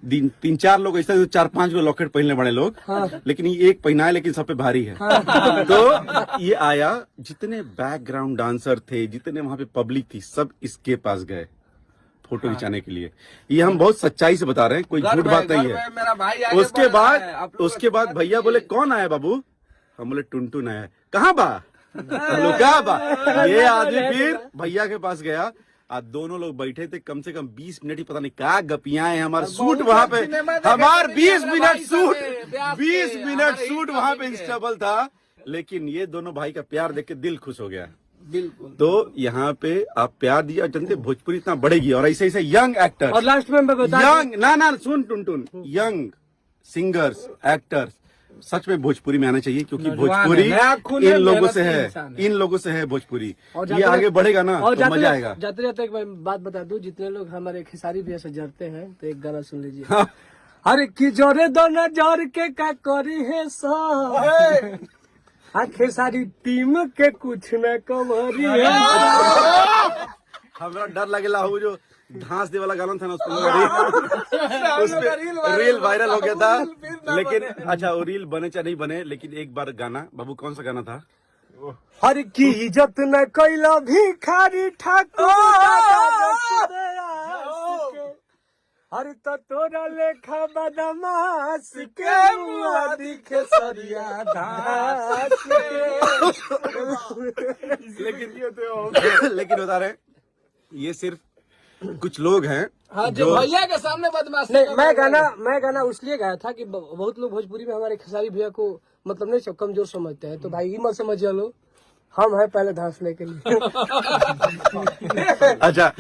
तीन चार लोग ऐसे 4-5 गो लॉकेट पहनने बड़े लोग, लेकिन ये एक पहना है, लेकिन सब पे भारी है। तो ये आया, जितने बैकग्राउंड डांसर थे, जितने वहां पे पब्लिक थी, सब इसके पास गए फोटो खिंचाने के लिए। ये हम बहुत सच्चाई से बता रहे हैं, कोई झूठ बात नहीं है। मेरा भाई उसके बाद भैया बोले कौन आया बाबू? हम बोले टुनटुन आया। कहाँ बा? कहाँ बा? ये आदमी फिर भैया के पास गया। आज दोनों लोग बैठे थे, कम से कम 20 मिनट ही पता नहीं क्या गपियां हैं। हमारा सूट वहां पे, हमार 20 मिनट सूट वहां पे इंस्टेबल था, लेकिन ये दोनों भाई का प्यार देख के दिल खुश हो गया। बिल्कुल। तो यहाँ पे आप प्यार दिया, जनते भोजपुरी इतना बढ़ेगी। और ऐसे ऐसे यंग एक्टर, और लास्ट में मैं बता यंग ना सुन टुनटुन, यंग सिंगर्स, एक्टर्स सच में भोजपुरी में आना चाहिए, क्योंकि भोजपुरी इन लोगों से है भोजपुरी। ये आगे बढ़ेगा ना तो मजा आएगा। जाते जाते एक बात बता दूं, जितने लोग हमारे खेसारी भैया से जरते हैं तो एक गाना सुन लीजिए। अरे की जोरे दोना जोर के का करी है सा, खेसारी टीम के कुछ न कमरी है। हमरा डर लगेला हो जो धांस दे वाला गाना था ना, उसमें रील वायरल हो गया था। लेकिन अच्छा, वो रील बने चाहे नहीं बने, लेकिन एक बार गाना, बाबू कौन सा गाना था? हर की इज्जत न कैला भिखारी ठाकुर, हर तो तोरा लेखा बदमाश के मुआ दिखे सरिया धास लेकिन बता रहे, ये सिर्फ कुछ लोग हैं। हाँ, जो भैया के सामने बदमाश। नहीं, मैं गाना उसलिए गाया था कि बहुत लोग भोजपुरी में हमारे खेसारी भैया को मतलब नहीं कमजोर समझते हैं, तो भाई ही मत समझ लो, हम है पहले धांसने के लिए। अच्छा।